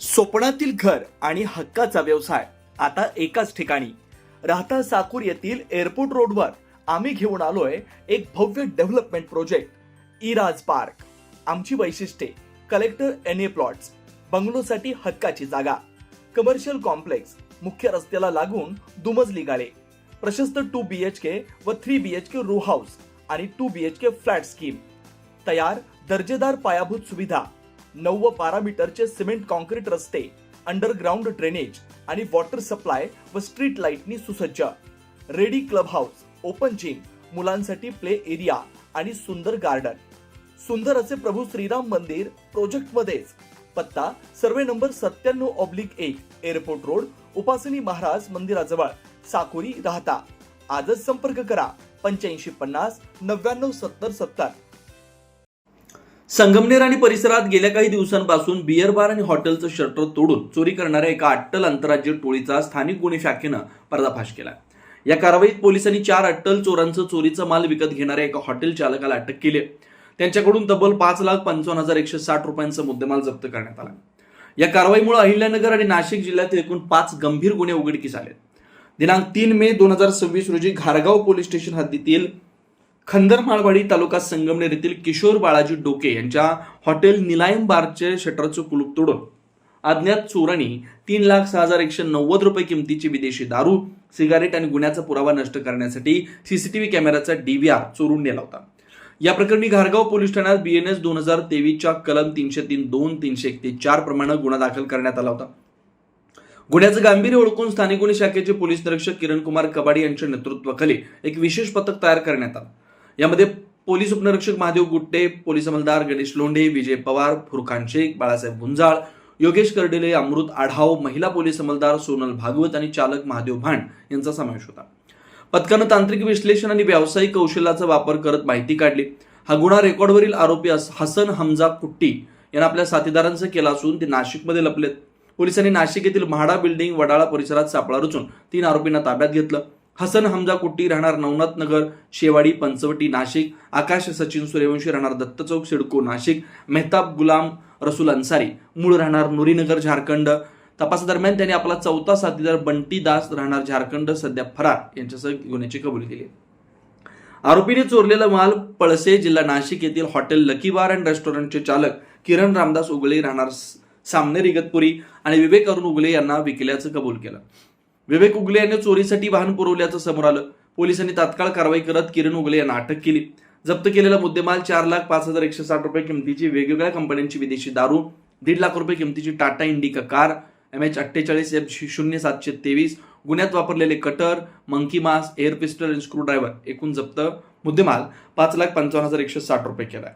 स्वप्नातील घर आणि हक्काचा व्यवसाय आता एकाच ठिकाणी. राहता साकूर येथील एअरपोर्ट रोडवर आम्ही घेऊन आलोय एक भव्य डेव्हलपमेंट प्रोजेक्ट इराज पार्क. आमची वैशिष्ट्ये: कलेक्टर NA प्लॉट्स, बंगलोसाठी हक्काची जागा, कमर्शियल कॉम्प्लेक्स, मुख्य रस्त्याला लागून दुमजली गाळे, प्रशस्त 2 BHK व 3 BHK रो हाऊस आणि 2 BHK फ्लॅट स्कीम. तयार दर्जेदार पायाभूत सुविधा, 9 व 12 मीटरचे सिमेंट कॉन्क्रीट रस्ते, अंडरग्राऊंड ड्रेनेज आणि वॉटर सप्लाय व स्ट्रीट लाईटनी सुसज्ज. Ready club house, open gym, मुलांसाठी प्ले एरिया आणि सुंदर गार्डन. सुंदर असे प्रभू श्रीराम मंदिर प्रोजेक्ट मध्येच. पत्ता: सर्वे नंबर 97/1, एअरपोर्ट रोड, उपासनी महाराज मंदिराजवळ, साकुरी, राहता. आजच संपर्क करा 8550 99 70 70. संगमनेर आणि परिसरात गेल्या काही दिवसांपासून बियर बार आणि हॉटेलचं शटर तोडून चोरी करणाऱ्या एका अट्टल आंतरराज्य टोळीचा स्थानिक गुन्हे शाखेनं पर्दाफाश केला. या कारवाईत पोलिसांनी 4 अट्टल चोरांचं चोरीचा माल विकत घेणाऱ्या एका हॉटेल चालकाला अटक केली. त्यांच्याकडून तब्बल 5,55,160 रुपयांचा मुद्देमाल जप्त करण्यात आला. या कारवाईमुळे अहिल्यानगर आणि नाशिक जिल्ह्यातील एकूण 5 गंभीर गुन्हे उघडकीस आले. दिनांक 3 मे 2026 रोजी घारगाव पोलीस स्टेशन हद्दीतील खंदरमाळवाडी तालुका संगमनेर येथील किशोर बाळाजी डोके यांच्या हॉटेल निलायम बारचे शटरचं कुलूप तोडून अज्ञात चोरांनी 3,06,190 रुपये किमतीची विदेशी दारू, सिगारेट आणि गुन्ह्याचा पुरावा नष्ट करण्यासाठी CCTV कॅमेराचा DVR चोरून नेला होता. या प्रकरणी घारगाव पोलीस ठाण्यात BNS 2023च्या कलम 303(2), 331(4) प्रमाणे गुन्हा दाखल करण्यात आला होता. गुन्ह्याचं गांभीर्य ओळखून स्थानिक गुन्हे शाखेचे पोलीस निरीक्षक किरण कुमार कबाडी यांच्या नेतृत्वाखाली एक विशेष पथक तयार करण्यात आलं. यामध्ये पोलीस उपनिरीक्षक महादेव गुट्टे, पोलीस अंमलदार गणेश लोंढे, विजय पवार, फुरखान शेख, बाळासाहेब गुंजाळ, योगेश कर्डिले, अमृत आढाव, महिला पोलीस अंमलदार सोनल भागवत आणि चालक महादेव भांड यांचा समावेश होता. पथकानं तांत्रिक विश्लेषण आणि व्यावसायिक कौशल्याचा वापर करत माहिती काढली. हा गुन्हा रेकॉर्डवरील आरोपी हसन हमजा कुट्टी यांना आपल्या साथीदारांचा केला असून ते नाशिकमध्ये लपलेत. पोलिसांनी नाशिक येथील म्हाडा बिल्डिंग वडाळा परिसरात सापळा रचून 3 आरोपींना ताब्यात घेतलं. हसन हमजा कुट्टी राहणार नवनाथ नगर, शेवाडी, पंचवटी, नाशिक, आकाश सचिन सूर्यवंशी राहणार दत्त चौक, सिडको, नाशिक, मेहताब गुलाम रसूल अन्सारी मूळ राहणार नुरीनगर, झारखंड. तपासादरम्यान त्यांनी आपला 4था साथीदार बंटी दास राहणार झारखंड सध्या फरार यांच्यासह गुन्ह्याची कबुली दिली. आरोपीने चोरलेला माल पळसे, जिल्हा नाशिक येथील हॉटेल लकी बार अँड रेस्टॉरंटचे चालक किरण रामदास उगळे राहणार सामनेर इगतपुरी आणि विवेक अरुण उगले यांना विकल्याचं कबूल केलं. विवेक उगले यांनी चोरीसाठी वाहन पुरवल्याचं समोर आलं. पोलिसांनी तात्काळ कारवाई करत किरण उगले यांना अटक केली. जप्त केलेला मुद्देमाल 4,05,160 रुपये किमतीची वेगवेगळ्या कंपन्यांची विदेशी दारू, 1.5 लाख रुपये किमतीची टाटा इंडिका कार, MH48F0723, गुन्ह्यात वापरलेले कटर, मंकी मास, एअर पिस्टल आणि स्क्रू ड्रायव्हर, एकूण जप्त मुद्देमाल 5,55,160 रुपये केला.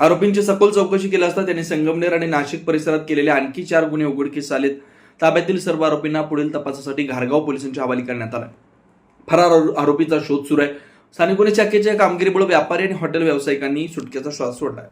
आरोपींची सखोल चौकशी केली असता त्यांनी संगमनेर आणि नाशिक परिसरात केलेले आणखी 4 गुन्हे उघडकीस आलेत. ताब्यातील सर्व आरोपींना पुढील तपासासाठी घारगाव पोलिसांच्या हवाली करण्यात आलं. फरार आरोपीचा शोध सुरू आहे. स्थानिक गुन्हे शाखेच्या कामगिरीमुळे व्यापारी आणि हॉटेल व्यावसायिकांनी सुटकेचा श्वास सोडला.